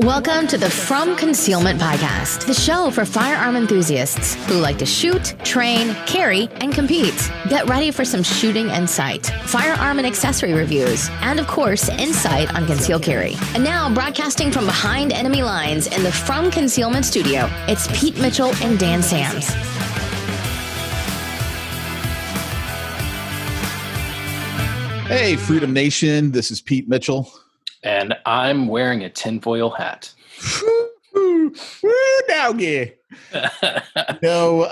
Welcome to the From Concealment Podcast, the show for firearm enthusiasts who like to shoot, train, carry, and compete. Get ready for some shooting insight, firearm and accessory reviews, and of course, insight on concealed carry. And now, broadcasting from behind enemy lines in the From Concealment studio, it's Pete Mitchell and Dan Sams. Hey, Freedom Nation, this is Pete Mitchell. And I'm wearing a tinfoil hat. Woo, doggy. No,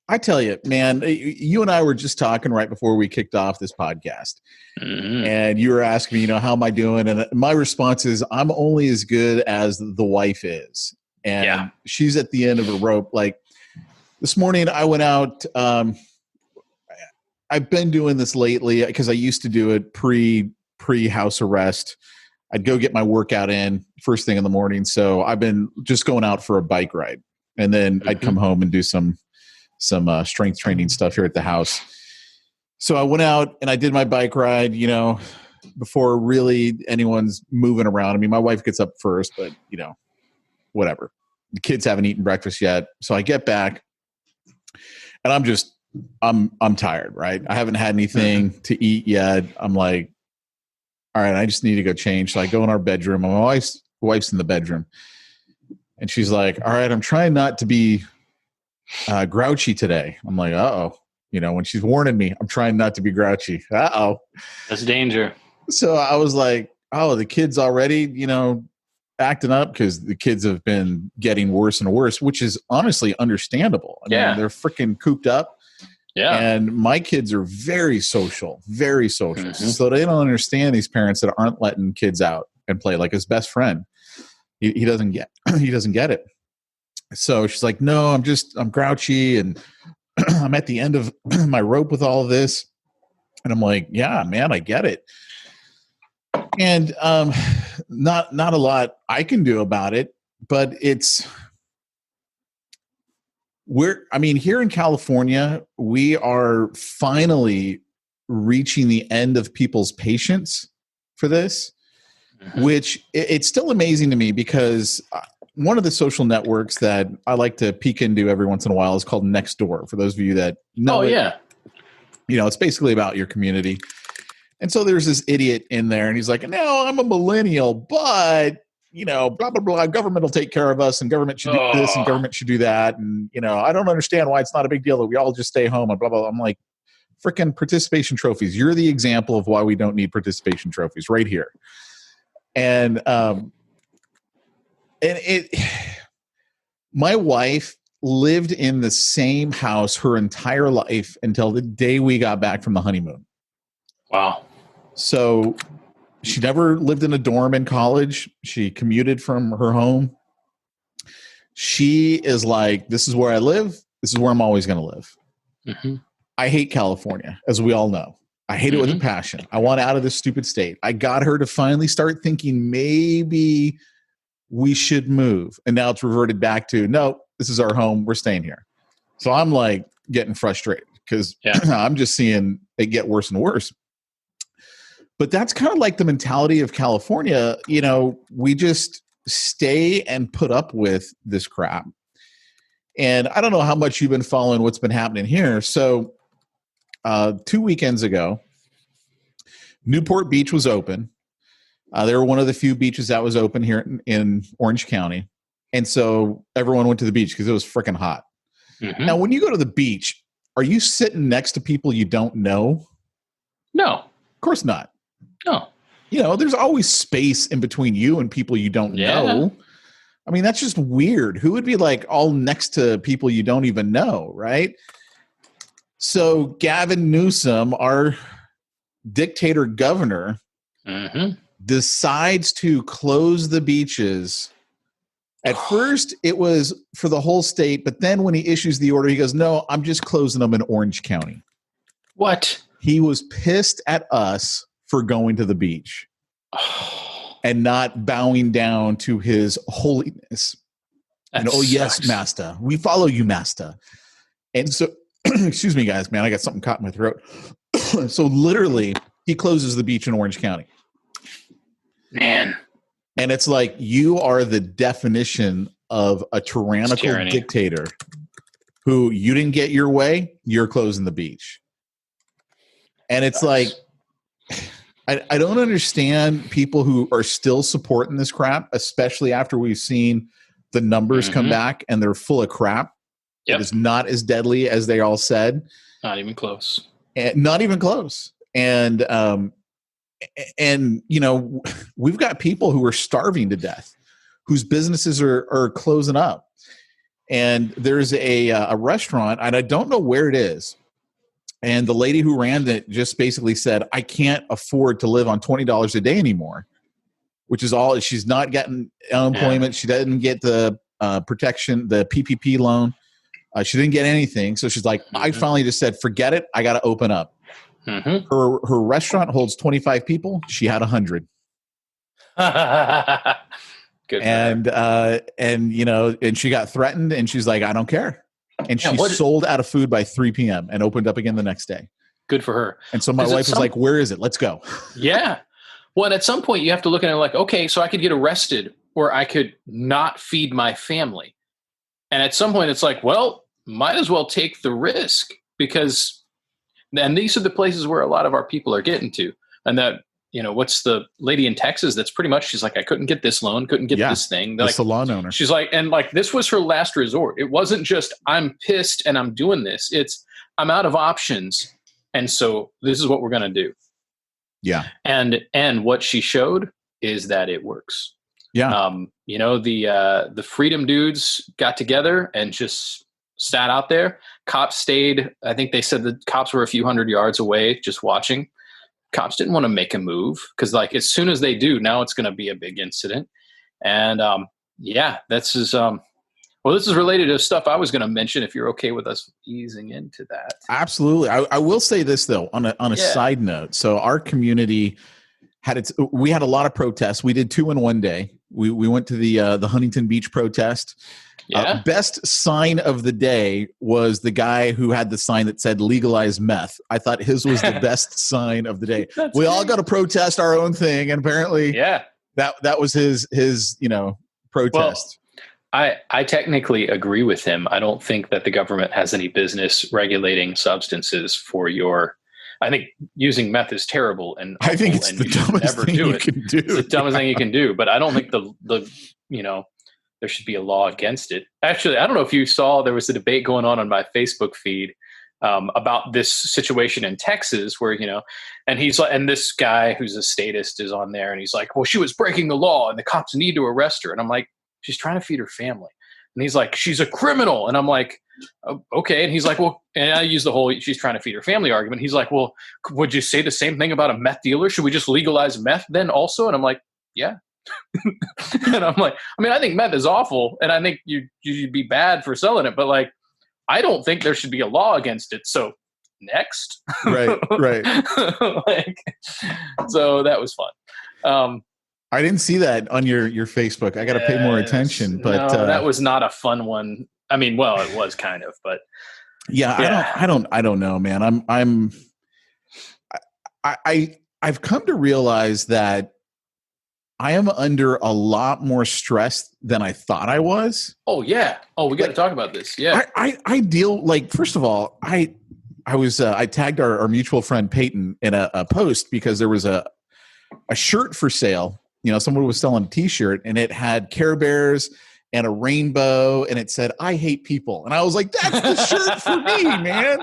I tell you, man, you and I were just talking right before we kicked off this podcast. Mm-hmm. And you were asking me, how am I doing? And my response is, I'm only as good as the wife is. And she's at the end of a rope. Like this morning, I went out. I've been doing this lately because I used to do it pre-house arrest. I'd go get my workout in first thing in the morning. So I've been just going out for a bike ride, and then I'd come home and do some strength training stuff here at the house. So I went out and I did my bike ride, before really anyone's moving around. I mean, my wife gets up first, but whatever. The kids haven't eaten breakfast yet. So I get back and I'm tired, right? I haven't had anything to eat yet. I'm like, all right, I just need to go change. So I go in our bedroom. My wife's in the bedroom. And she's like, all right, I'm trying not to be grouchy today. I'm like, uh-oh. When she's warning me, I'm trying not to be grouchy. Uh-oh. That's danger. So I was like, oh, the kids already, acting up, because the kids have been getting worse and worse, which is honestly understandable. I mean, they're freaking cooped up. Yeah. And my kids are very social. Mm-hmm. So they don't understand these parents that aren't letting kids out and play. Like his best friend, he doesn't get it. So she's like, no, I'm grouchy and I'm at the end of my rope with all of this. And I'm like, yeah, man, I get it. And not a lot I can do about it, but here in California, we are finally reaching the end of people's patience for this, which it's still amazing to me, because one of the social networks that I like to peek into every once in a while is called Nextdoor. For those of you that know it's basically about your community. And so there's this idiot in there, and he's like, no, I'm a millennial, but blah, blah, blah, government will take care of us, and government should do this and government should do that. And, I don't understand why it's not a big deal that we all just stay home and blah, blah, blah. I'm like, freaking participation trophies. You're the example of why we don't need participation trophies right here. And my wife lived in the same house her entire life until the day we got back from the honeymoon. Wow. So she never lived in a dorm in college. She commuted from her home. She is like, this is where I live. This is where I'm always going to live. Mm-hmm. I hate California, as we all know. I hate it with a passion. I want out of this stupid state. I got her to finally start thinking maybe we should move. And now it's reverted back to, no, this is our home. We're staying here. So I'm like getting frustrated because I'm just seeing it get worse and worse. But that's kind of like the mentality of California. We just stay and put up with this crap. And I don't know how much you've been following what's been happening here. So 2 weekends ago, Newport Beach was open. They were one of the few beaches that was open here in Orange County. And so everyone went to the beach because it was freaking hot. Mm-hmm. Now, when you go to the beach, are you sitting next to people you don't know? No. Of course not. No. There's always space in between you and people you don't know. I mean, that's just weird. Who would be like all next to people you don't even know, right? So Gavin Newsom, our dictator governor, decides to close the beaches. At first, it was for the whole state, but then when he issues the order, he goes, no, I'm just closing them in Orange County. What? He was pissed at us for going to the beach and not bowing down to his holiness. Oh, yes, master. We follow you, master. And so, excuse me, guys, man, I got something caught in my throat. So literally, he closes the beach in Orange County. Man. And it's like, you are the definition of a tyrannical dictator who you didn't get your way, you're closing the beach. And it's like, I don't understand people who are still supporting this crap, especially after we've seen the numbers come back and they're full of crap. Yep. It is not as deadly as they all said. Not even close. Not even close. And you know, we've got people who are starving to death, whose businesses are closing up. And there's a restaurant, and I don't know where it is. And the lady who ran it just basically said, I can't afford to live on $20 a day anymore, which is all. She's not getting unemployment. She doesn't get the protection, the PPP loan. She didn't get anything. So she's like, I finally just said, forget it. I got to open up. Her restaurant holds 25 people. She had 100. Good. And you know, and she got threatened, and she's like, I don't care. And she sold out of food by 3 p.m. and opened up again the next day. Good for her. And so my wife was like, where is it? Let's go. Yeah. Well, and at some point you have to look at it like, okay, so I could get arrested or I could not feed my family. And at some point it's like, well, might as well take the risk, because then these are the places where a lot of our people are getting to. And that, you know, what's the lady in Texas that's pretty much, she's like, I couldn't get this loan, couldn't get this thing. The like, salon owner. She's like, and like, this was her last resort. It wasn't just, I'm pissed and I'm doing this. It's, I'm out of options. And so this is what we're going to do. Yeah. And what she showed is that it works. Yeah. You know, the freedom dudes got together and just sat out there. Cops stayed. I think they said the cops were a few hundred yards away just watching. Cops didn't want to make a move because, like, as soon as they do, now it's going to be a big incident. And this is this is related to stuff I was going to mention. If you're okay with us easing into that, absolutely. I will say this though, on a side note. So our community we had a lot of protests. We did 2 in one day. We went to the Huntington Beach protest. Best sign of the day was the guy who had the sign that said legalize meth. I thought his was the best sign of the day. We all got to protest our own thing. And apparently that was his, protest. Well, I technically agree with him. I don't think that the government has any business regulating substances for I think using meth is terrible. And I think it's the dumbest thing you can do. It's the dumbest thing you can do. But I don't think there should be a law against it. Actually, I don't know if you saw, there was a debate going on my Facebook feed about this situation in Texas where, and he's like, and this guy who's a statist is on there and he's like, well, she was breaking the law and the cops need to arrest her. And I'm like, she's trying to feed her family. And he's like, she's a criminal. And I'm like, oh, okay. And he's like, well, and I use the whole, she's trying to feed her family argument. He's like, well, would you say the same thing about a meth dealer? Should we just legalize meth then also? And I'm like, yeah. And I'm like, I mean, I think meth is awful, and I think you'd be bad for selling it, but like, I don't think there should be a law against it. So next, right. So that was fun. I didn't see that on your Facebook. I got to pay more attention, but no, that was not a fun one. I mean, well, it was kind of, but I don't know, man. I've come to realize that I am under a lot more stress than I thought I was. Oh yeah. Oh, we got to talk about this. Yeah. I deal, like, first of all, I tagged our mutual friend Peyton in a post because there was a shirt for sale. Someone was selling a t-shirt and it had Care Bears and a rainbow and it said, I hate people. And I was like, that's the shirt for me, man.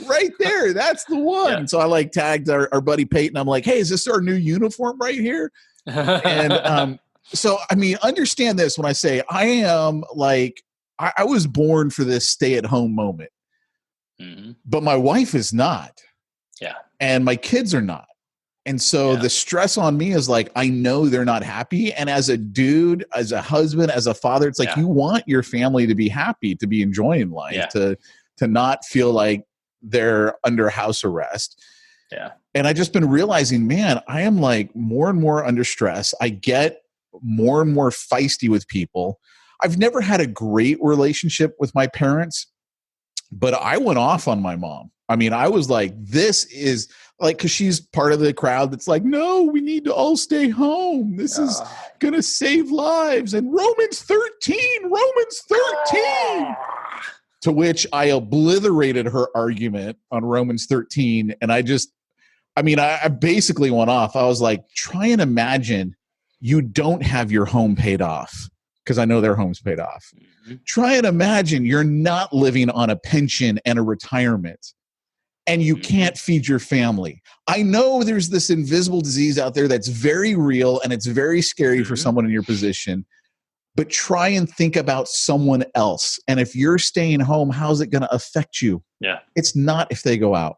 Right there. That's the one. Yeah. So I tagged our buddy Peyton. I'm like, hey, is this our new uniform right here? And so, I mean, understand this when I say I am like, I was born for this stay-at-home moment, but my wife is not. Yeah. And my kids are not. And so the stress on me is like, I know they're not happy. And as a dude, as a husband, as a father, it's like you want your family to be happy, to be enjoying life, to not feel like they're under house arrest. Yeah. And I just been realizing, man, I am like more and more under stress. I get more and more feisty with people. I've never had a great relationship with my parents, but I went off on my mom. I mean, I was like, this is like, because she's part of the crowd that's like, no, we need to all stay home. This is going to save lives. And Romans 13. To which I obliterated her argument on Romans 13. And I basically went off. I was like, try and imagine you don't have your home paid off, because I know their home's paid off. Mm-hmm. Try and imagine you're not living on a pension and a retirement, and you can't feed your family. I know there's this invisible disease out there that's very real, and it's very scary for someone in your position. But try and think about someone else. And if you're staying home, how's it going to affect you? Yeah. It's not if they go out.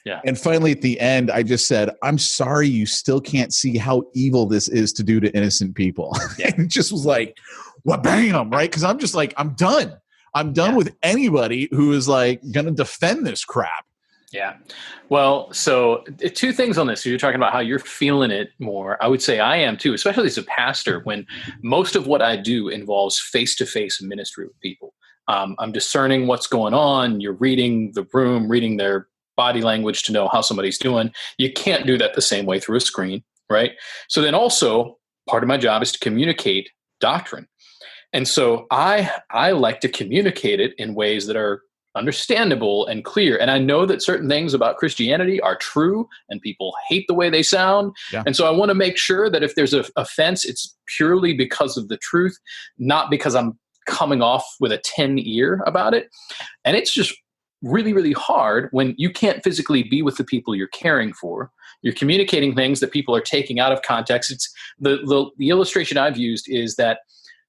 Yeah. And finally, at the end, I just said, I'm sorry you still can't see how evil this is to do to innocent people. Yeah. And it just was like, bam, right? Because I'm just like, I'm done. I'm done with anybody who is like going to defend this crap. Yeah. Well, so two things on this. So you're talking about how you're feeling it more. I would say I am too, especially as a pastor, when most of what I do involves face-to-face ministry with people. I'm discerning what's going on. You're reading the room, reading their body language to know how somebody's doing. You can't do that the same way through a screen, right? So then also part of my job is to communicate doctrine. And so I like to communicate it in ways that are understandable and clear. And I know that certain things about Christianity are true and people hate the way they sound. Yeah. And so I want to make sure that if there's an offense, it's purely because of the truth, not because I'm coming off with a 10 ear about it. And it's just really, really hard when you can't physically be with the people you're caring for. You're communicating things that people are taking out of context. It's the illustration I've used is that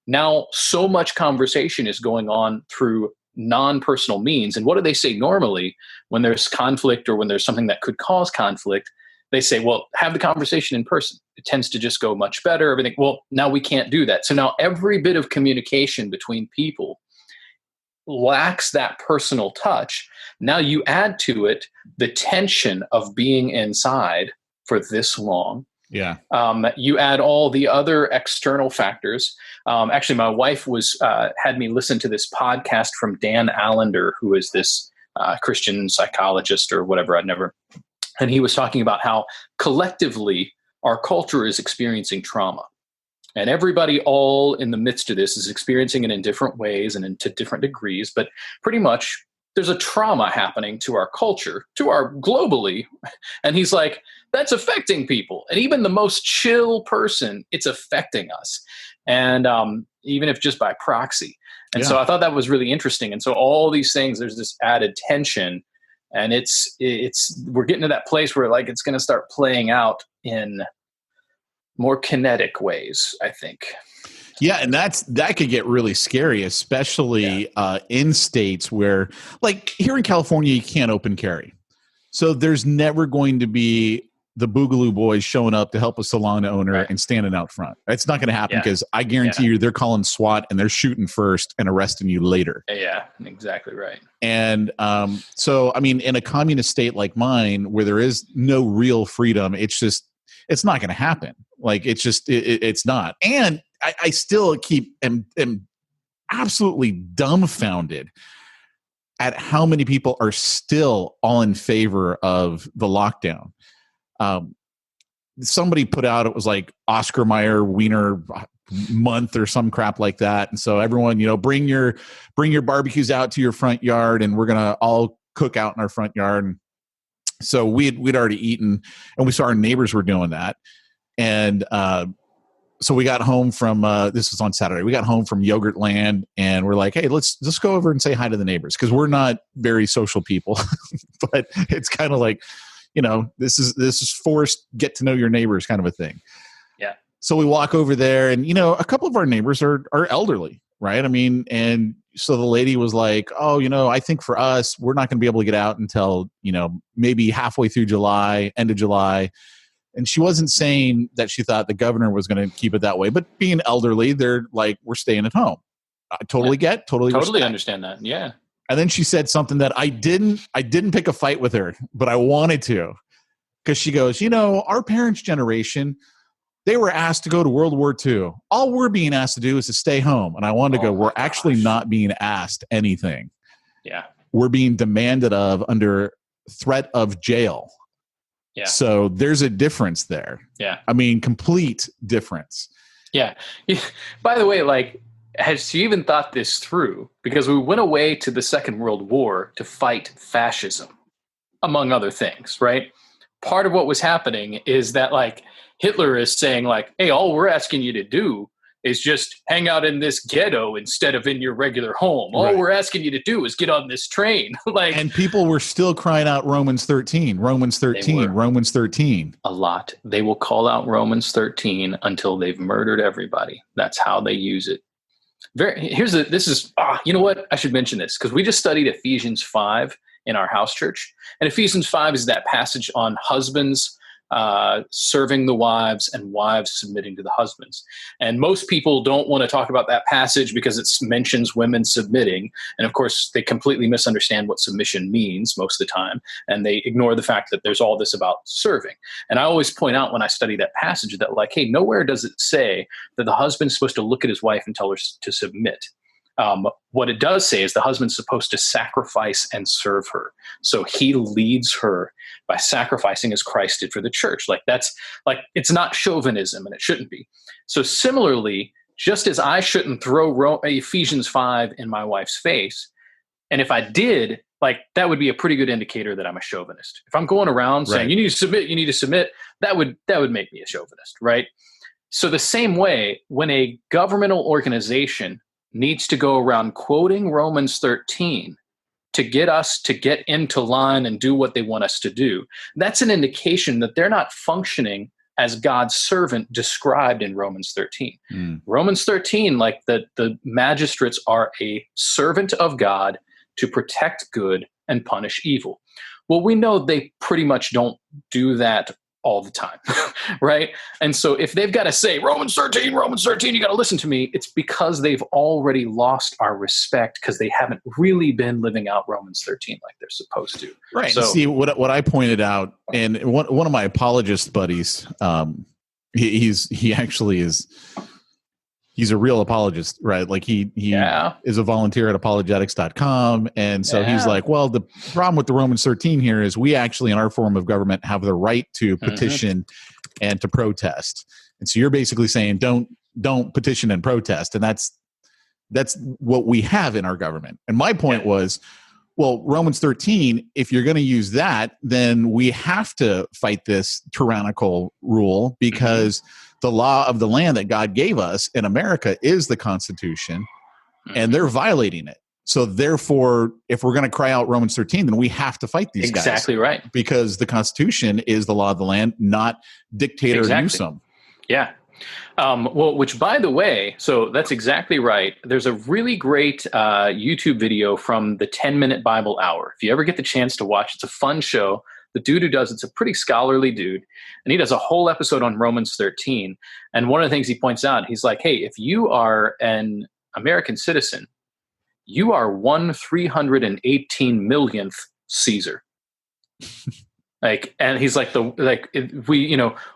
now so much conversation is going on through non-personal means. And what do they say normally when there's conflict or when there's something that could cause conflict? They say, well, have the conversation in person. It tends to just go much better. Everything. Well, now we can't do that. So now every bit of communication between people lacks that personal touch. Now you add to it the tension of being inside for this long. Yeah. You add all the other external factors. Actually, my wife had me listen to this podcast from Dan Allender, who is this Christian psychologist or whatever. And he was talking about how collectively our culture is experiencing trauma. And everybody all in the midst of this is experiencing it in different ways and to different degrees. But pretty much there's a trauma happening to our culture, to our globally. And he's like, that's affecting people. And even the most chill person, it's affecting us. And even if just by proxy. And so I thought that was really interesting. And so all these things, there's this added tension. And we're getting to that place where like it's going to start playing out in more kinetic ways, I think. Yeah, and that could get really scary, especially in states where, like here in California, you can't open carry. So there's never going to be the Boogaloo Boys showing up to help a salon owner and standing out front. It's not going to happen because I guarantee you they're calling SWAT and they're shooting first and arresting you later. Yeah, exactly right. And so, I mean, in a communist state like mine where there is no real freedom, it's not going to happen. Like it's not. And I still am absolutely dumbfounded at how many people are still all in favor of the lockdown. Somebody put out, it was like Oscar Mayer Wiener month or some crap like that. And so everyone, bring your barbecues out to your front yard and we're going to all cook out in our front yard. And so we'd already eaten and we saw our neighbors were doing that. And, so we got home from, this was on Saturday, we got home from Yogurtland and we're like, hey, let's go over and say hi to the neighbors. Cause we're not very social people, but it's kind of like, this is forced get to know your neighbors kind of a thing. Yeah. So we walk over there and, a couple of our neighbors are elderly, right? I mean, and so the lady was like, oh, I think for us, we're not going to be able to get out until, maybe halfway through July, end of July. And she wasn't saying that she thought the governor was going to keep it that way, but being elderly, they're like, we're staying at home. I totally totally understand that. Yeah. And then she said something that I didn't pick a fight with her, but I wanted to, because she goes, our parents' generation, they were asked to go to World War II. All we're being asked to do is to stay home. And I wanted to go, we're actually not being asked anything. Yeah. We're being demanded of under threat of jail. Yeah. So there's a difference there. Yeah. I mean, complete difference. Yeah. By the way, like, has you even thought this through? Because we went away to the Second World War to fight fascism, among other things, right? Part of what was happening is that, like, Hitler is saying, like, hey, all we're asking you to do is just hang out in this ghetto instead of in your regular home. All we're asking you to do is get on this train. Like, and people were still crying out Romans 13, Romans 13, Romans 13. A lot. They will call out Romans 13 until they've murdered everybody. That's how they use it. You know what? I should mention this because we just studied Ephesians 5 in our house church. And Ephesians 5 is that passage on husbands serving the wives and wives submitting to the husbands. And most people don't want to talk about that passage because it mentions women submitting. And of course, they completely misunderstand what submission means most of the time. And they ignore the fact that there's all this about serving. And I always point out when I study that passage that, like, hey, nowhere does it say that the husband's supposed to look at his wife and tell her to submit. What it does say is the husband's supposed to sacrifice and serve her. So he leads her by sacrificing as Christ did for the church. Like, that's like, it's not chauvinism, and it shouldn't be. So similarly, just as I shouldn't throw Ephesians 5 in my wife's face, and if I did, like, that would be a pretty good indicator that I'm a chauvinist. If I'm going around saying, you need to submit, that would make me a chauvinist, right? So the same way, when a governmental organization needs to go around quoting Romans 13 to get us to get into line and do what they want us to do, that's an indication that they're not functioning as God's servant described in Romans 13. Romans 13, like, the magistrates are a servant of God to protect good and punish evil. Well, we know they pretty much don't do that all the time, right? And so if they've got to say, Romans 13, you got to listen to me, it's because they've already lost our respect because they haven't really been living out Romans 13 like they're supposed to. Right. So, see, what I pointed out, and one of my apologist buddies, he actually is, he's a real apologist, right? Like he is a volunteer at apologetics.com. And so he's like, well, the problem with the Romans 13 here is we actually, in our form of government, have the right to petition and to protest. And so you're basically saying, don't petition and protest. And that's what we have in our government. And my point was, well, Romans 13, if you're going to use that, then we have to fight this tyrannical rule because the law of the land that God gave us in America is the Constitution, and they're violating it. So therefore, if we're going to cry out Romans 13, then we have to fight these guys. Exactly right. Because the Constitution is the law of the land, not dictator Newsom. Yeah. Well, which, by the way, so that's exactly right. There's a really great YouTube video from the 10-Minute Bible Hour. If you ever get the chance to watch, it's a fun show. The dude who does it's a pretty scholarly dude, and he does a whole episode on Romans 13. And one of the things he points out, he's like, hey, if you are an American citizen, you are 1/318 millionth Caesar. And he's like,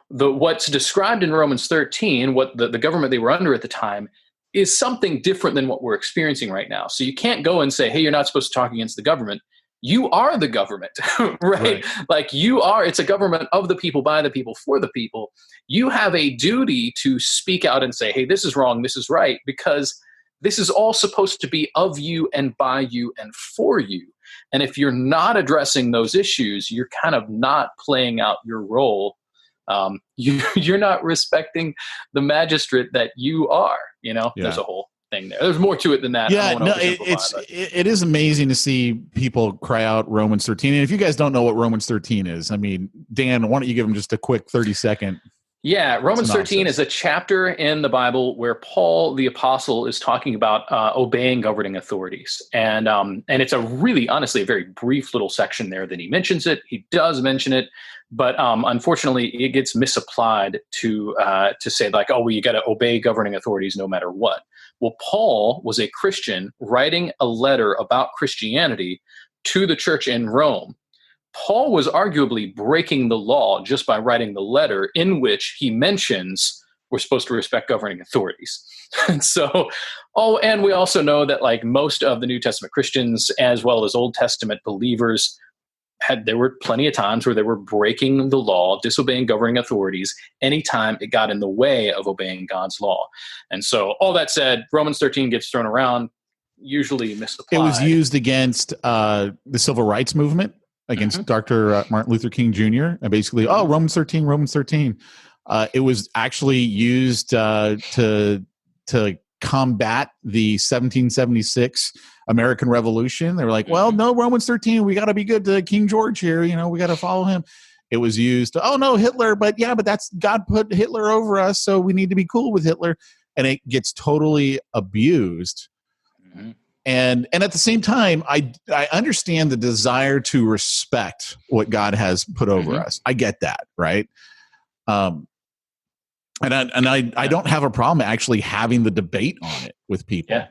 what's described in Romans 13, what the government they were under at the time, is something different than what we're experiencing right now. So you can't go and say, hey, you're not supposed to talk against the government. You are the government, right? Like, it's a government of the people, by the people, for the people. You have a duty to speak out and say, hey, this is wrong, this is right, because this is all supposed to be of you and by you and for you. And if you're not addressing those issues, you're kind of not playing out your role. You're not respecting the magistrate that you are. There's a whole thing there. There's more to it than that. It is amazing to see people cry out Romans 13. And if you guys don't know what Romans 13 is, I mean, Dan, why don't you give them just a quick 30-second? Yeah, Romans 13 is a chapter in the Bible where Paul, the apostle, is talking about obeying governing authorities. And it's honestly, a very brief little section there that he mentions it. He does mention it, but unfortunately, it gets misapplied to say, like, oh, well, you got to obey governing authorities no matter what. Well, Paul was a Christian writing a letter about Christianity to the church in Rome. Paul was arguably breaking the law just by writing the letter in which he mentions we're supposed to respect governing authorities. And so, and we also know that, like, most of the New Testament Christians, as well as Old Testament believers, there were plenty of times where they were breaking the law, disobeying governing authorities, anytime it got in the way of obeying God's law. And so all that said, Romans 13 gets thrown around, usually misapplied. It was used against the civil rights movement, against Dr. Martin Luther King Jr. And basically, Romans 13, Romans 13. It was actually used to combat the 1776 American Revolution. They were like, well, no, Romans 13, we got to be good to King George here. We got to follow him. It was used, oh no, Hitler, but that's God put Hitler over us, so we need to be cool with Hitler. And it gets totally abused. And at the same time, I understand the desire to respect what God has put over us. I get that, right? And I don't have a problem actually having the debate on it with people. Yeah.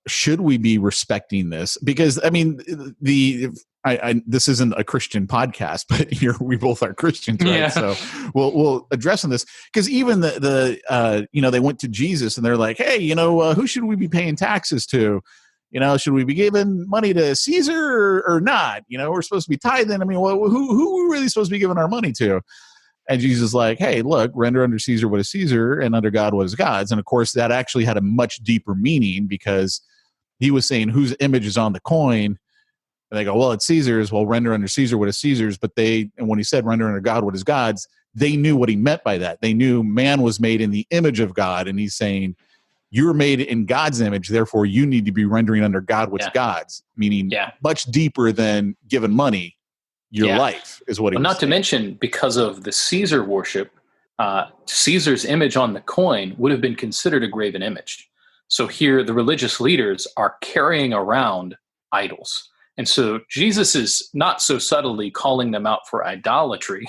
Should we be respecting this? Because I mean, this isn't a Christian podcast, but here we both are Christians, right? Yeah. So we'll address on this, because even they went to Jesus and they're like, hey, who should we be paying taxes to? Should we be giving money to Caesar or not? We're supposed to be tithing. I mean, who are we really supposed to be giving our money to? And Jesus is like, hey, look, render unto Caesar what is Caesar, and under God what is God's. And of course, that actually had a much deeper meaning, because he was saying whose image is on the coin. And they go, well, it's Caesar's. Well, render under Caesar what is Caesar's. But and when he said render under God what is God's, they knew what he meant by that. They knew man was made in the image of God. And he's saying, you're made in God's image, therefore you need to be rendering under God what's God's, meaning much deeper than giving money. Your life is what he was not saying. To mention, because of the Caesar worship, Caesar's image on the coin would have been considered a graven image. So here the religious leaders are carrying around idols. And so Jesus is not so subtly calling them out for idolatry,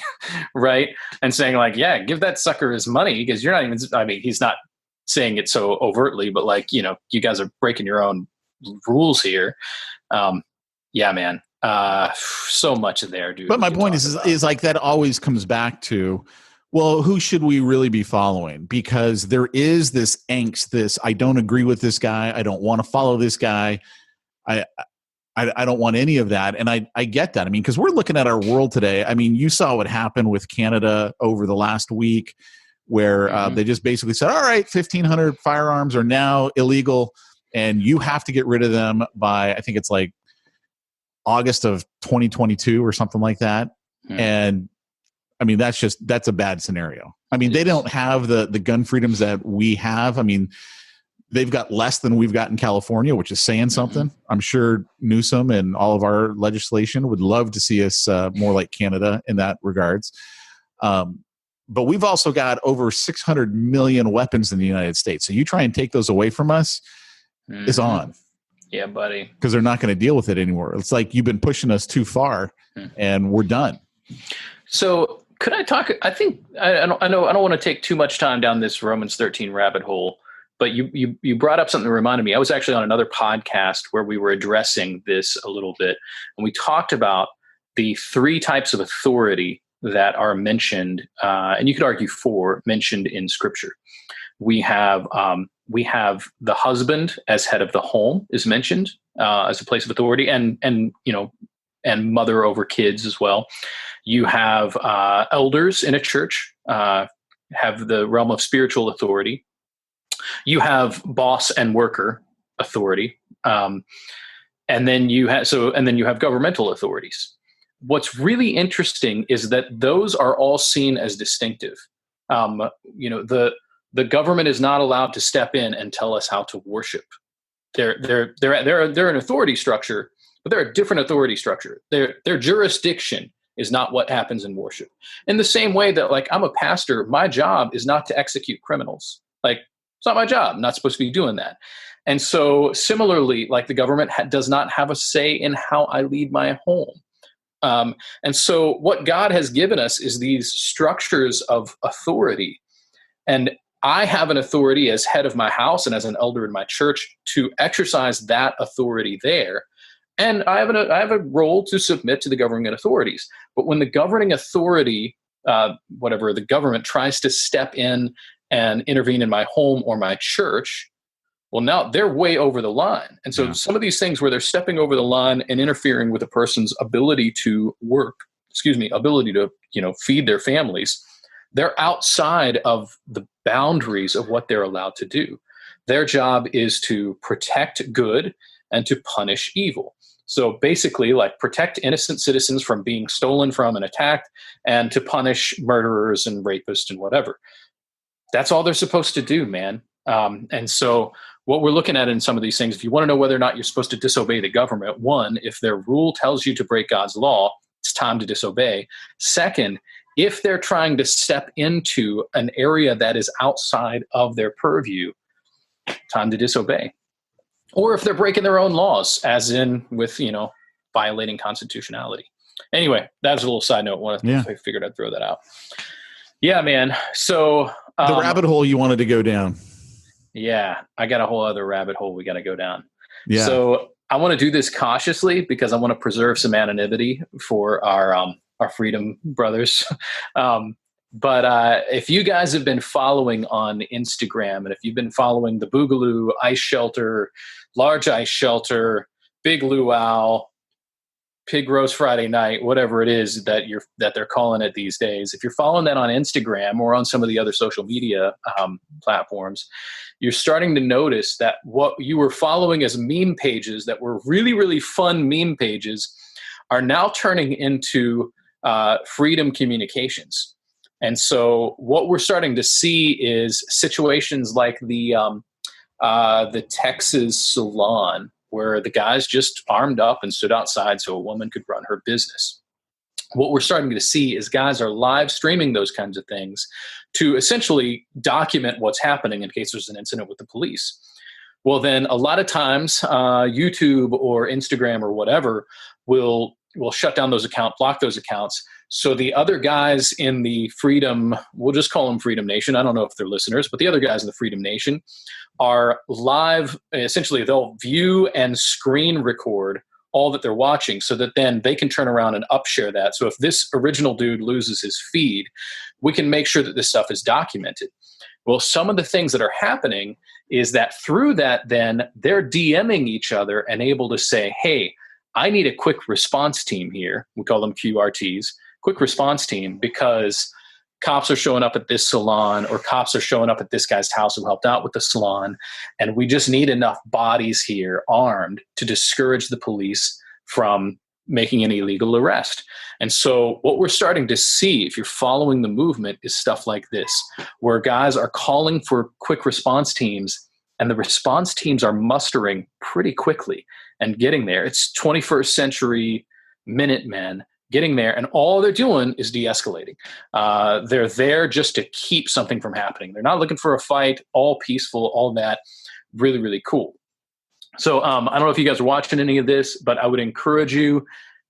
right? And saying like, yeah, give that sucker his money, because you're not even, I mean, he's not saying it so overtly, but like, you guys are breaking your own rules here. Yeah, man. So much there, dude. But my point is like that always comes back to, well, who should we really be following? Because there is this angst, I don't agree with this guy. I don't want to follow this guy. I don't want any of that. And I get that. I mean, because we're looking at our world today. I mean, you saw what happened with Canada over the last week, where they just basically said, all right, 1,500 firearms are now illegal, and you have to get rid of them by, I think it's like August of 2022 or something like that. And I mean, that's a bad scenario. I mean, they don't have the gun freedoms that we have. I mean, they've got less than we've got in California, which is saying something. I'm sure Newsom and all of our legislation would love to see us more like Canada in that regards. But we've also got over 600 million weapons in the United States. So you try and take those away from us, it's on. Yeah, buddy. Because they're not going to deal with it anymore. It's like you've been pushing us too far, and we're done. So could I talk? I think I don't want to take too much time down this Romans 13 rabbit hole, but you brought up something that reminded me. I was actually on another podcast where we were addressing this a little bit, and we talked about the three types of authority that are mentioned, and you could argue four mentioned in Scripture. We have the husband as head of the home is mentioned as a place of authority, and mother over kids as well. You have elders in a church have the realm of spiritual authority. You have boss and worker authority, and then you have governmental authorities. What's really interesting is that those are all seen as distinctive. The government is not allowed to step in and tell us how to worship. They're an authority structure, but they're a different authority structure. Their jurisdiction is not what happens in worship. In the same way that, like, I'm a pastor, my job is not to execute criminals. Like, it's not my job. I'm not supposed to be doing that. And so similarly, like, the government does not have a say in how I lead my home. And so what God has given us is these structures of authority. And I have an authority as head of my house and as an elder in my church to exercise that authority there. And I have a role to submit to the governing authorities. But when the governing authority, the government tries to step in and intervene in my home or my church, Well, now they're way over the line. And so some of these things where they're stepping over the line and interfering with a person's ability to ability to, feed their families, they're outside of the boundaries of what they're allowed to do. Their job is to protect good and to punish evil. So basically, like, protect innocent citizens from being stolen from and attacked, and to punish murderers and rapists and whatever. That's all they're supposed to do, man. And so what we're looking at in some of these things, if you want to know whether or not you're supposed to disobey the government, one, if their rule tells you to break God's law, it's time to disobey. Second, if they're trying to step into an area that is outside of their purview, time to disobey. Or if they're breaking their own laws, as in with, violating constitutionality. Anyway, that was a little side note. I figured I'd throw that out. Yeah, man. So the rabbit hole you wanted to go down. Yeah, I got a whole other rabbit hole we got to go down. Yeah. So I want to do this cautiously because I want to preserve some anonymity for our freedom brothers. But if you guys have been following on Instagram, and if you've been following the Boogaloo Ice Shelter, Large Ice Shelter, Big Luau, Pig Roast Friday Night, whatever it is that they're calling it these days, if you're following that on Instagram or on some of the other social media platforms, you're starting to notice that what you were following as meme pages that were really, really fun meme pages are now turning into freedom communications. And so what we're starting to see is situations like the Texas salon, where the guys just armed up and stood outside so a woman could run her business. What we're starting to see is guys are live streaming those kinds of things to essentially document what's happening in case there's an incident with the police. Well, then a lot of times YouTube or Instagram or whatever will shut down those accounts, block those accounts. So the other guys in the Freedom, we'll just call them Freedom Nation. I don't know if they're listeners, but the other guys in the Freedom Nation are live. Essentially, they'll view and screen record all that they're watching so that then they can turn around and upshare that. So if this original dude loses his feed, we can make sure that this stuff is documented. Well, some of the things that are happening is that through that, then they're DMing each other and able to say, hey, I need a quick response team here. We call them QRTs, quick response team, because cops are showing up at this salon, or cops are showing up at this guy's house who helped out with the salon. And we just need enough bodies here armed to discourage the police from making an illegal arrest. And so what we're starting to see, if you're following the movement, is stuff like this, where guys are calling for quick response teams, and the response teams are mustering pretty quickly and getting there. It's 21st century Minutemen getting there, and all they're doing is de-escalating. They're there just to keep something from happening. They're not looking for a fight, all peaceful, all that. Really, really cool. So I don't know if you guys are watching any of this, but I would encourage you,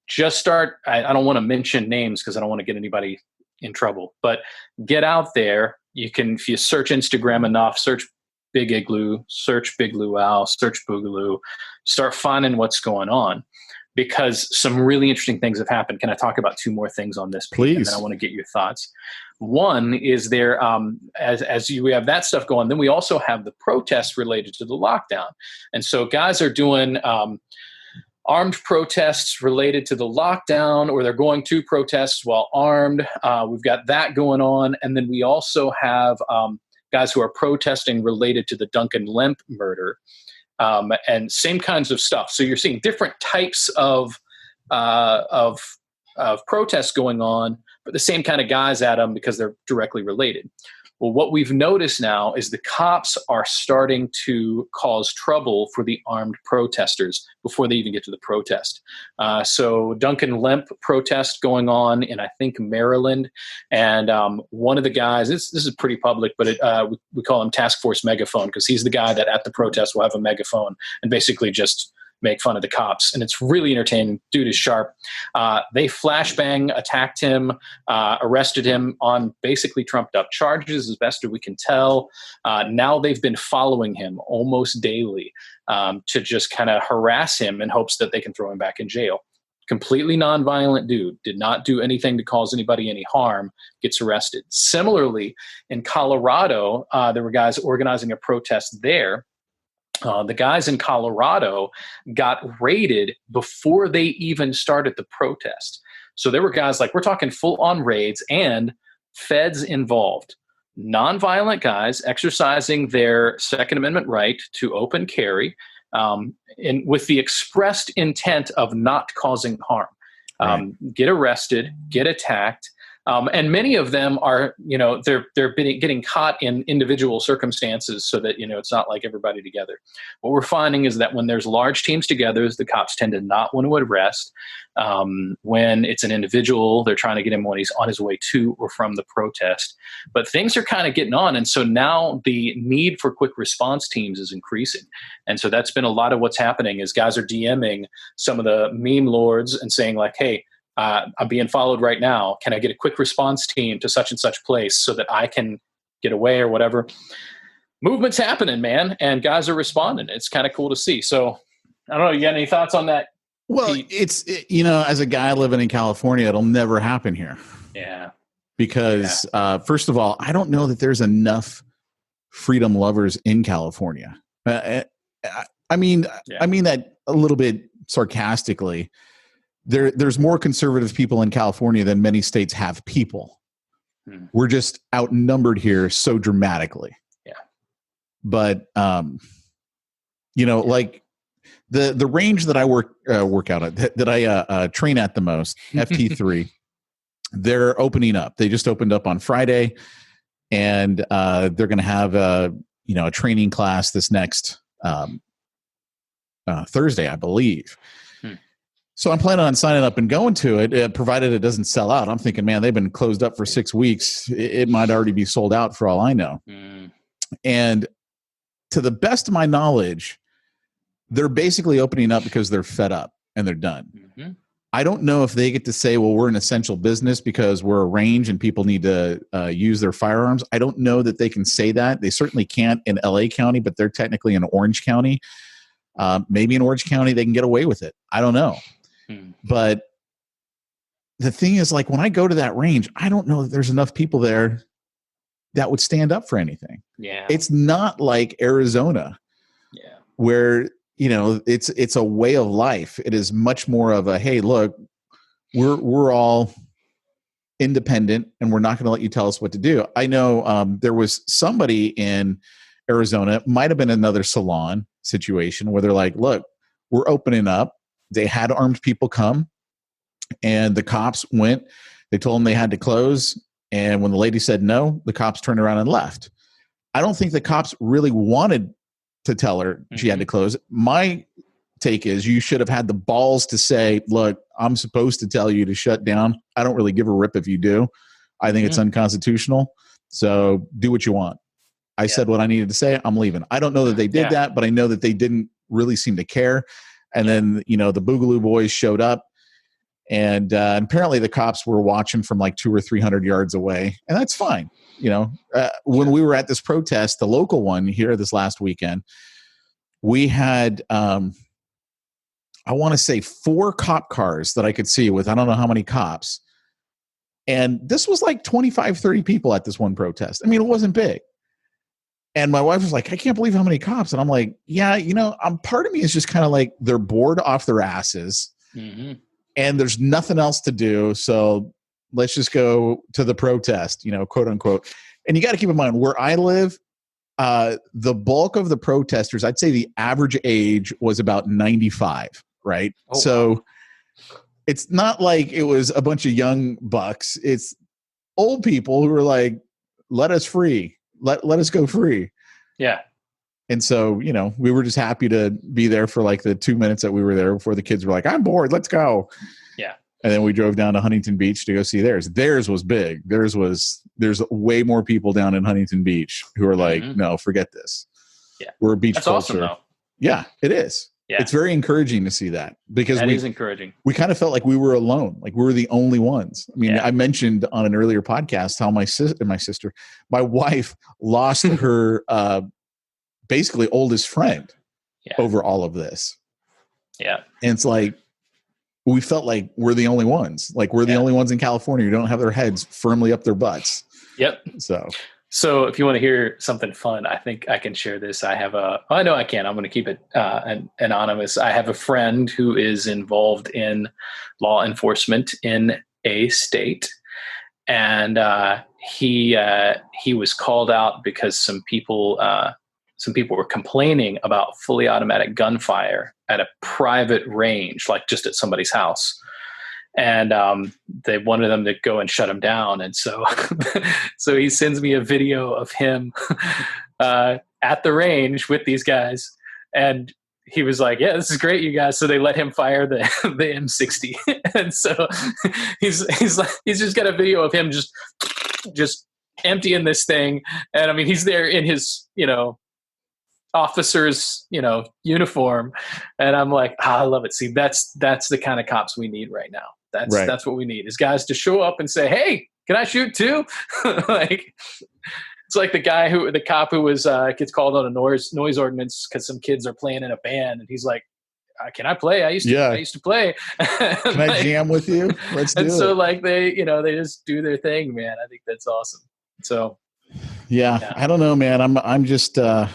just start. I don't want to mention names because I don't want to get anybody in trouble, but get out there. You can, if you search Instagram enough, search Big Igloo, search Big Luau, search Boogaloo, start finding what's going on, because some really interesting things have happened. Can I talk about two more things on this? Please. And then I want to get your thoughts. One is there, we have that stuff going, then we also have the protests related to the lockdown. And so guys are doing armed protests related to the lockdown, or they're going to protests while armed. We've got that going on. And then we also have guys who are protesting related to the Duncan Lemp murder. And same kinds of stuff. So you're seeing different types of protests going on, but the same kind of guys at them because they're directly related. Well, what we've noticed now is the cops are starting to cause trouble for the armed protesters before they even get to the protest. So Duncan Lemp protest going on in, I think, Maryland. And one of the guys, this is pretty public, but we call him Task Force Megaphone, because he's the guy that at the protest will have a megaphone and basically just make fun of the cops. And it's really entertaining. Dude is sharp. They flashbang attacked him, arrested him on basically trumped up charges, as best as we can tell. Now they've been following him almost daily to just kind of harass him in hopes that they can throw him back in jail. Completely nonviolent dude, did not do anything to cause anybody any harm, gets arrested. Similarly, in Colorado, there were guys organizing a protest there. The guys in Colorado got raided before they even started the protest. So there were guys like, we're talking full on raids and feds involved. Nonviolent guys exercising their Second Amendment right to open carry, and with the expressed intent of not causing harm. Get arrested, get attacked. And many of them are, they're getting caught in individual circumstances so that, it's not like everybody together. What we're finding is that when there's large teams together, the cops tend to not want to arrest. When it's an individual, they're trying to get him when he's on his way to or from the protest. But things are kind of getting on. And so now the need for quick response teams is increasing. And so that's been a lot of what's happening is guys are DMing some of the meme lords and saying like, hey, I'm being followed right now. Can I get a quick response team to such and such place so that I can get away or whatever? Movement's happening, man, and guys are responding. It's kind of cool to see. So I don't know. You got any thoughts on that? Well, as a guy living in California, it'll never happen here. Yeah. Because first of all, I don't know that there's enough freedom lovers in California. I mean that a little bit sarcastically. There's more conservative people in California than many states have people. We're just outnumbered here so dramatically. Yeah. But, like the range that I work out at, that I train at the most, FT3, they're opening up. They just opened up on Friday, and they're going to have a training class this next Thursday, I believe. So I'm planning on signing up and going to it, provided it doesn't sell out. I'm thinking, man, they've been closed up for 6 weeks. It might already be sold out for all I know. And to the best of my knowledge, they're basically opening up because they're fed up and they're done. I don't know if they get to say, well, we're an essential business because we're a range and people need to use their firearms. I don't know that they can say that. They certainly can't in LA County, but they're technically in Orange County. Maybe in Orange County, they can get away with it. I don't know. But the thing is, like, when I go to that range, I don't know that there's enough people there that would stand up for anything. Yeah. It's not like Arizona, where, it's a way of life. It is much more of a, hey, look, we're all independent and we're not going to let you tell us what to do. I know there was somebody in Arizona, might have been another salon situation where they're like, look, we're opening up. They had armed people come, and the cops went. They told them they had to close, and when the lady said no, the cops turned around and left. I don't think the cops really wanted to tell her she had to close. My take is you should have had the balls to say, look, I'm supposed to tell you to shut down. I don't really give a rip if you do. I think it's unconstitutional, so do what you want. I said what I needed to say. I'm leaving. I don't know that they did that, but I know that they didn't really seem to care. And then, the Boogaloo Boys showed up, and apparently the cops were watching from like 200 or 300 yards away. And that's fine. When we were at this protest, the local one here this last weekend, we had, I want to say 4 cop cars that I could see with, I don't know how many cops. And this was like 25, 30 people at this one protest. I mean, it wasn't big. And my wife was like, I can't believe how many cops. And I'm like, yeah, part of me is just kind of like, they're bored off their asses and there's nothing else to do. So let's just go to the protest, quote unquote. And you got to keep in mind where I live, the bulk of the protesters, I'd say the average age was about 95, right? Oh, so wow. It's not like it was a bunch of young bucks. It's old people who were like, let us free. Let us go free. Yeah. And so, we were just happy to be there for like the 2 minutes that we were there before the kids were like, I'm bored. Let's go. Yeah. And then we drove down to Huntington Beach to go see theirs. Theirs was big. There's way more people down in Huntington Beach who are like, no, forget this. Yeah. We're a beach That's culture. awesome, though. Yeah, it is. Yeah. It's very encouraging to see that because that is encouraging. We kind of felt like we were alone, like we were the only ones. I mean, I mentioned on an earlier podcast how my wife lost her basically oldest friend over all of this. Yeah. And it's like, we felt like we're the only ones. Like we're the only ones in California who don't have their heads firmly up their butts. Yep. So So if you want to hear something fun, I think I can share this. I know I can. I'm going to keep it anonymous. I have a friend who is involved in law enforcement in a state, and he was called out because some people were complaining about fully automatic gunfire at a private range, like just at somebody's house. And they wanted them to go and shut him down. And so so he sends me a video of him at the range with these guys. And he was like, yeah, this is great, you guys. So they let him fire the M60. And so he's just got a video of him just emptying this thing. And I mean, he's there in his, officer's, uniform. And I'm like, I love it. See, that's the kind of cops we need right now. That's what we need, is guys to show up and say, hey, can I shoot too? Like, it's like the cop who was gets called on a noise ordinance because some kids are playing in a band, and he's like, can I play? I used to play. Can I jam with you? Let's do it. And so like they just do their thing, man. I think that's awesome. So yeah. I don't know, man. I'm just I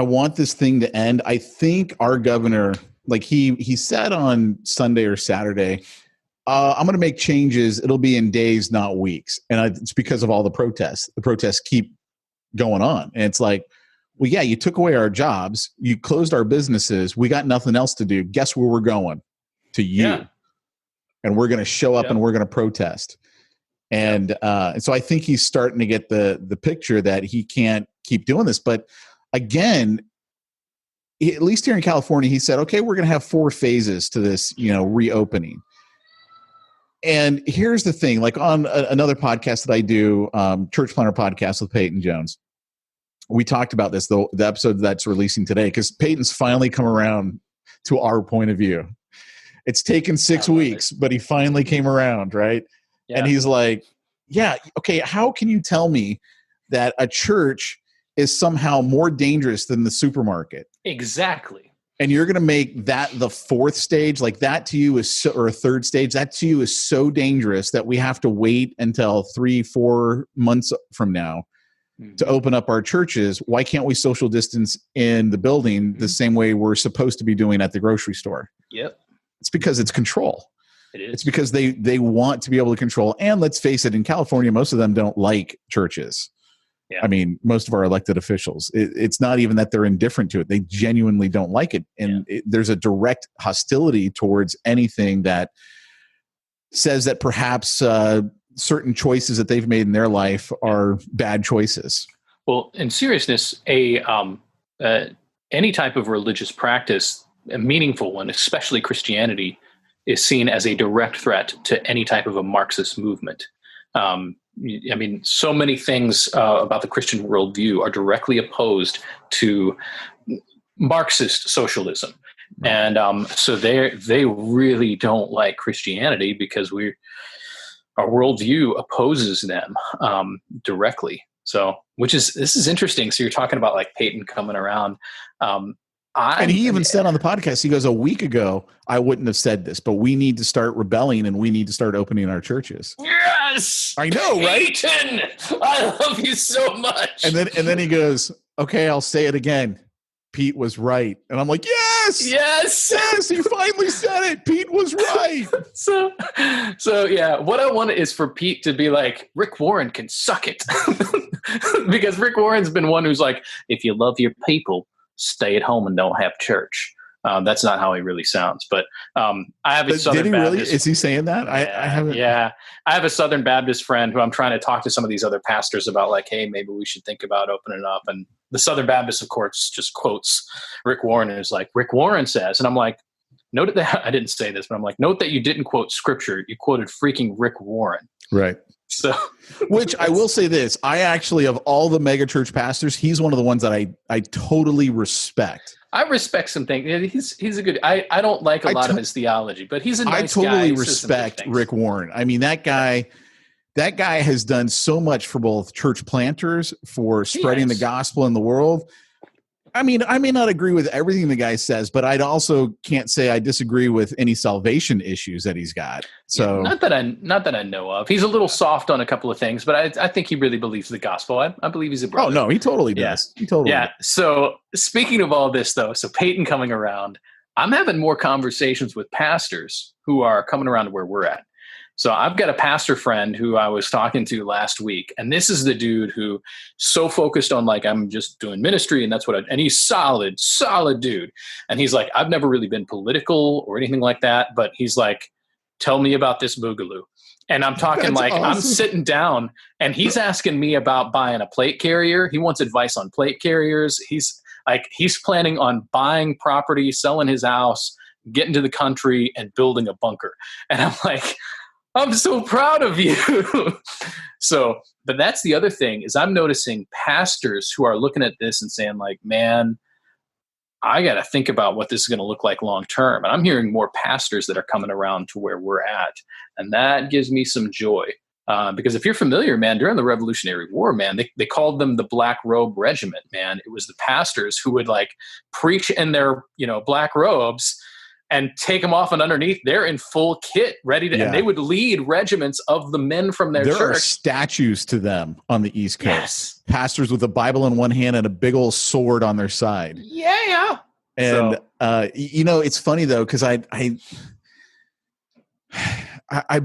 want this thing to end. I think our governor, like he said on Sunday or Saturday, I'm going to make changes. It'll be in days, not weeks. And it's because of all the protests. The protests keep going on. And it's like, well, yeah, you took away our jobs. You closed our businesses. We got nothing else to do. Guess where we're going? To you. Yeah. And we're going to show up and we're going to protest. And so I think he's starting to get the picture that he can't keep doing this. But again, at least here in California, he said, okay, we're going to have 4 phases to this, reopening. And here's the thing, like on another podcast that I do, Church Planner Podcast with Peyton Jones, we talked about this, the episode that's releasing today, because Peyton's finally come around to our point of view. It's taken 6 weeks, but he finally came around, right? Yeah. And he's like, yeah, okay, how can you tell me that a church is somehow more dangerous than the supermarket? Exactly. And you're going to make that the 4th stage, like that to you is or a 3rd stage, that to you is so dangerous that we have to wait until 3-4 months from now to open up our churches. Why can't we social distance in the building the same way we're supposed to be doing at the grocery store? Yep. It's because it's control. It is. It's because they want to be able to control. And let's face it, in California, most of them don't like churches. Yeah. I mean, most of our elected officials, it's not even that they're indifferent to it. They genuinely don't like it. And there's a direct hostility towards anything that says that perhaps certain choices that they've made in their life are bad choices. Well, in seriousness, any type of religious practice, a meaningful one, especially Christianity, is seen as a direct threat to any type of a Marxist movement. I mean, so many things about the Christian worldview are directly opposed to Marxist socialism. Right. And so they really don't like Christianity because our worldview opposes them directly. So, this is interesting. So you're talking about like Peyton coming around. And he even said on the podcast, he goes, a week ago, I wouldn't have said this, but we need to start rebelling and we need to start opening our churches. Yes! I know, right? Peyton! I love you so much. And then he goes, okay, I'll say it again. Pete was right. And I'm like, yes! Yes! He finally said it. Pete was right. So yeah, what I want is for Pete to be like, Rick Warren can suck it. Because Rick Warren's been one who's like, if you love your people, stay at home and don't have church. That's not how he really sounds, but I have a Southern Baptist. Really? Is he saying that? I haven't. Yeah, I have a Southern Baptist friend who I'm trying to talk to some of these other pastors about, like, hey, maybe we should think about opening up. And the Southern Baptist, of course, just quotes Rick Warren and is like, Rick Warren says, and I'm like, note that I didn't say this, but I'm like, note that you didn't quote scripture. You quoted freaking Rick Warren. Right. So, which I will say this, I actually, of all the mega church pastors, he's one of the ones that I totally respect. I respect some things. He's a good, I don't like a lot of his theology, but he's a nice guy. I totally respect Rick Warren. I mean, that guy has done so much for both church planters, for spreading the gospel in the world. I mean, I may not agree with everything the guy says, but I'd also can't say I disagree with any salvation issues that he's got. So not that I know of. He's a little soft on a couple of things, but I think he really believes the gospel. I believe he's a brother. Oh no, he totally does. He totally does. So speaking of all this though, so Peyton coming around, I'm having more conversations with pastors who are coming around to where we're at. So I've got a pastor friend who I was talking to last week, and this is the dude who so focused on like, I'm just doing ministry and that's what and he's solid dude. And he's like, I've never really been political or anything like that, but he's like, tell me about this boogaloo. And I'm talking That's like, awesome. I'm sitting down and he's asking me about buying a plate carrier. He wants advice on plate carriers. He's planning on buying property, selling his house, getting to the country and building a bunker. And I'm like, I'm so proud of you. So, but that's the other thing is I'm noticing pastors who are looking at this and saying like, man, I got to think about what this is going to look like long term. And I'm hearing more pastors that are coming around to where we're at. And that gives me some joy. Because if you're familiar, man, during the Revolutionary War, man, they called them the Black Robe Regiment, man. It was the pastors who would like preach in their, black robes and take them off, and underneath they're in full kit, ready to, and they would lead regiments of the men from their church. There are statues to them on the East Coast. Yes. Pastors with a Bible in one hand and a big old sword on their side. Yeah. And it's funny though, because I've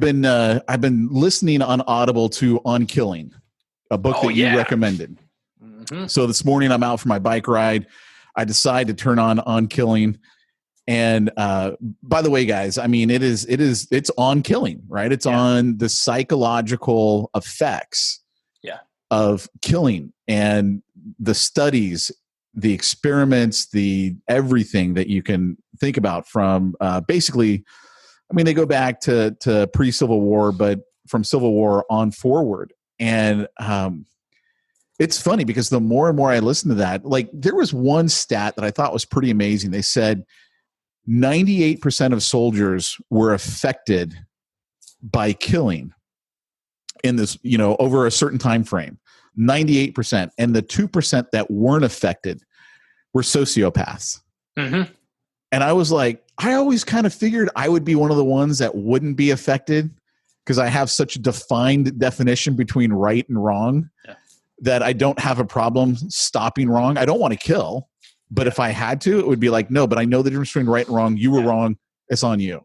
been listening on Audible to On Killing, a book that you recommended. Mm-hmm. So this morning I'm out for my bike ride. I decide to turn on Killing. And by the way, guys, I mean, it's on killing, right? It's on the psychological effects of killing and the studies, the experiments, the everything that you can think about from basically, I mean, they go back to pre-Civil War, but from Civil War on forward. And it's funny because the more and more I listen to that, like there was one stat that I thought was pretty amazing. They said 98% of soldiers were affected by killing in this, over a certain time frame. 98%. And the 2% that weren't affected were sociopaths. Mm-hmm. And I was like, I always kind of figured I would be one of the ones that wouldn't be affected because I have such a defined definition between right and wrong that I don't have a problem stopping wrong. I don't want to kill. But if I had to, it would be like, no, but I know the difference between right and wrong. You were wrong. It's on you.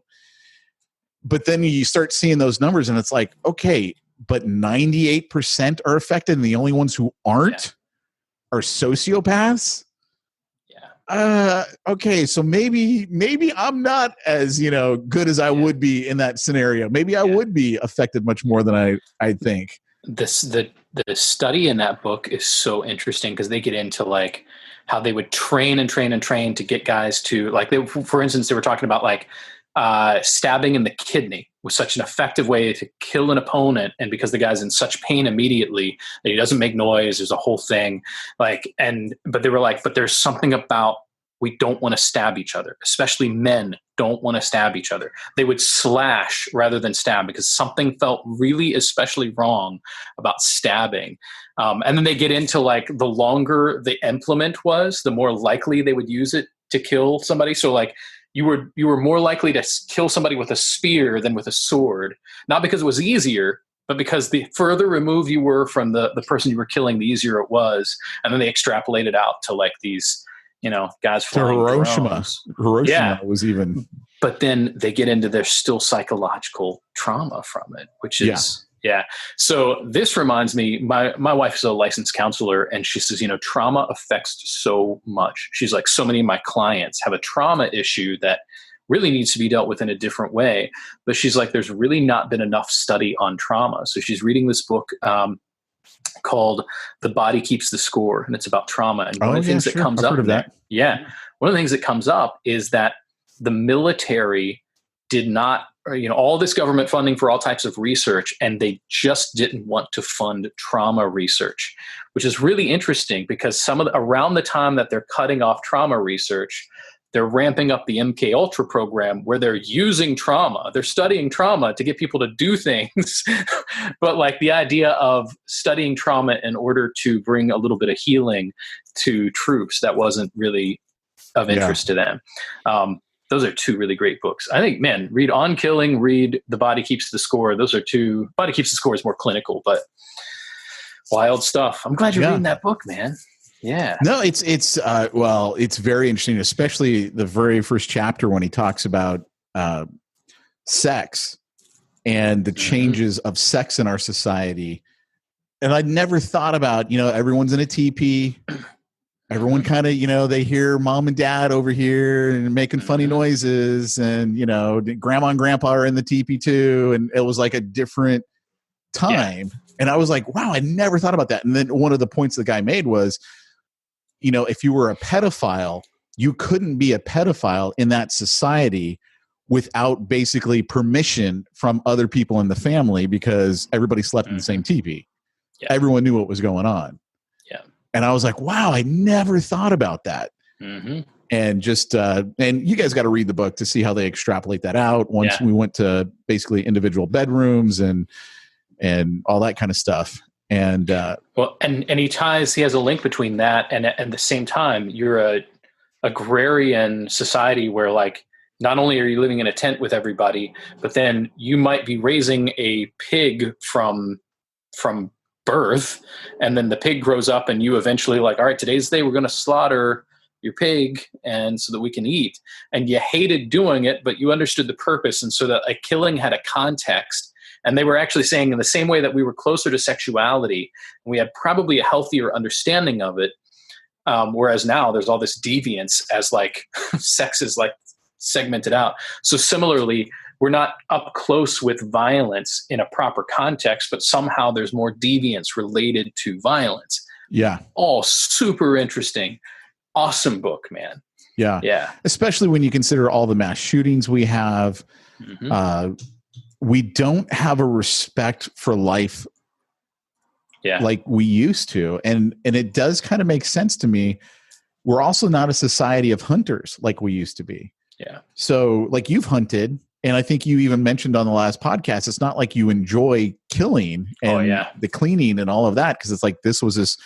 But then you start seeing those numbers and it's like, okay, but 98% are affected and the only ones who aren't are sociopaths. Yeah. Okay. So maybe I'm not as, good as I would be in that scenario. Maybe I would be affected much more than I think. The study in that book is so interesting because they get into like how they would train to get guys to like, for instance, they were talking about like stabbing in the kidney was such an effective way to kill an opponent. And because the guy's in such pain immediately that he doesn't make noise, there's a whole thing but they were like, but there's something about, we don't want to stab each other, especially men don't want to stab each other. They would slash rather than stab because something felt really especially wrong about stabbing. And then they get into like the longer the implement was, the more likely they would use it to kill somebody. So like you were more likely to kill somebody with a spear than with a sword, not because it was easier, but because the further removed you were from the person you were killing, the easier it was. And then they extrapolated out to like these, guys flying Hiroshima was even. But then they get into there's still psychological trauma from it, which is So this reminds me, my wife is a licensed counselor, and she says, trauma affects so much. She's like, so many of my clients have a trauma issue that really needs to be dealt with in a different way. But she's like, there's really not been enough study on trauma. So she's reading this book called The Body Keeps the Score, and it's about trauma. And one of the things that comes up in that. One of the things that comes up is that the military did not, all this government funding for all types of research, and they just didn't want to fund trauma research, which is really interesting because around the time that they're cutting off trauma research, they're ramping up the MK Ultra program where they're using trauma. They're studying trauma to get people to do things. But like the idea of studying trauma in order to bring a little bit of healing to troops, that wasn't really of interest to them. Those are two really great books. I think, man, read On Killing, read The Body Keeps the Score. Those are two. Body Keeps the Score is more clinical, but wild stuff. I'm glad you're reading that book, man. Yeah. No, it's very interesting, especially the very first chapter when he talks about sex and the changes of sex in our society. And I'd never thought about, everyone's in a teepee. Everyone kind of, they hear mom and dad over here and making funny noises, and, grandma and grandpa are in the teepee too. And it was like a different time. Yeah. And I was like, wow, I never thought about that. And then one of the points the guy made was, if you were a pedophile, you couldn't be a pedophile in that society without basically permission from other people in the family, because everybody slept in the same teepee. Yeah. Everyone knew what was going on. Yeah. And I was like, wow, I never thought about that. Mm-hmm. And just, and you guys got to read the book to see how they extrapolate that out. Once we went to basically individual bedrooms and all that kind of stuff. And, and he has a link between that and at the same time, you're a agrarian society where like, not only are you living in a tent with everybody, but then you might be raising a pig from birth, and then the pig grows up and you eventually like, all right, today's the day we're going to slaughter your pig and so that we can eat. And you hated doing it, but you understood the purpose. And so that a killing had a context. And they were actually saying in the same way that we were closer to sexuality, and we had probably a healthier understanding of it. Whereas now there's all this deviance as like sex is like segmented out. So similarly, we're not up close with violence in a proper context, but somehow there's more deviance related to violence. Yeah. All super interesting. Awesome book, man. Yeah. Yeah. Especially when you consider all the mass shootings we have. Mm-hmm. We don't have a respect for life like we used to. And it does kind of make sense to me. We're also not a society of hunters like we used to be. Yeah. So like you've hunted, and I think you even mentioned on the last podcast, it's not like you enjoy killing and the cleaning and all of that, because it's like this was this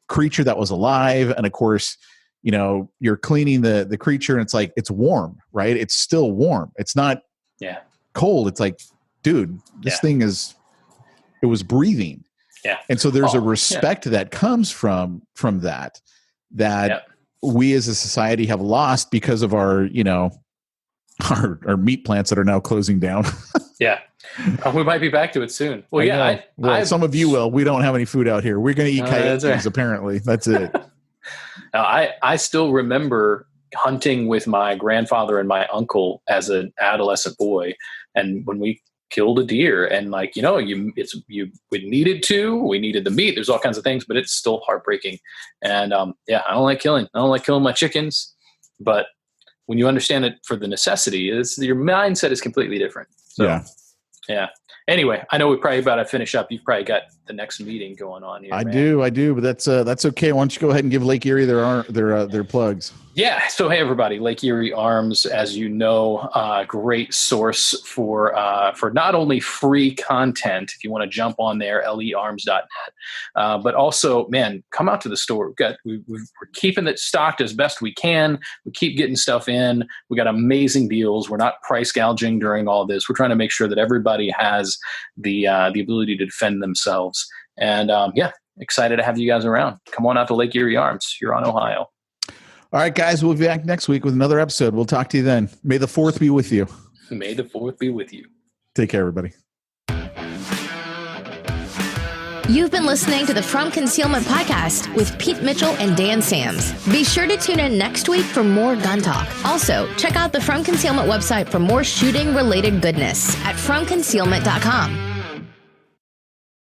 creature that was alive. And of course, you're cleaning the creature and it's like, it's warm, right? It's still warm. It's not cold. It's like, dude, this thing it was breathing. Yeah. And so there's a respect that comes from that we as a society have lost because of our, our meat plants that are now closing down. Yeah. We might be back to it soon. Well, some of you will. We don't have any food out here. We're going to eat coyotes, apparently. That's it. Now, I still remember hunting with my grandfather and my uncle as an adolescent boy. And when we killed a deer and like, we needed the meat. There's all kinds of things, but it's still heartbreaking. And I don't like killing. I don't like killing my chickens, but when you understand it for the necessity, your mindset is completely different. So, yeah. Anyway, I know we're probably about to finish up. You've probably got the next meeting going on here. I do, but that's okay. Why don't you go ahead and give Lake Erie their plugs? Yeah. So, hey, everybody, Lake Erie Arms, as you know, great source for not only free content, if you want to jump on there, learms.net, but also, man, come out to the store. We're keeping it stocked as best we can. We keep getting stuff in. We got amazing deals. We're not price gouging during all this. We're trying to make sure that everybody has the ability to defend themselves. And excited to have you guys around. Come on out to Lake Erie Arms. You're on Ohio. All right, guys, we'll be back next week with another episode. We'll talk to you then. May the 4th be with you. May the 4th be with you. Take care, everybody. You've been listening to the From Concealment Podcast with Pete Mitchell and Dan Sams. Be sure to tune in next week for more gun talk. Also, check out the From Concealment website for more shooting-related goodness at FromConcealment.com.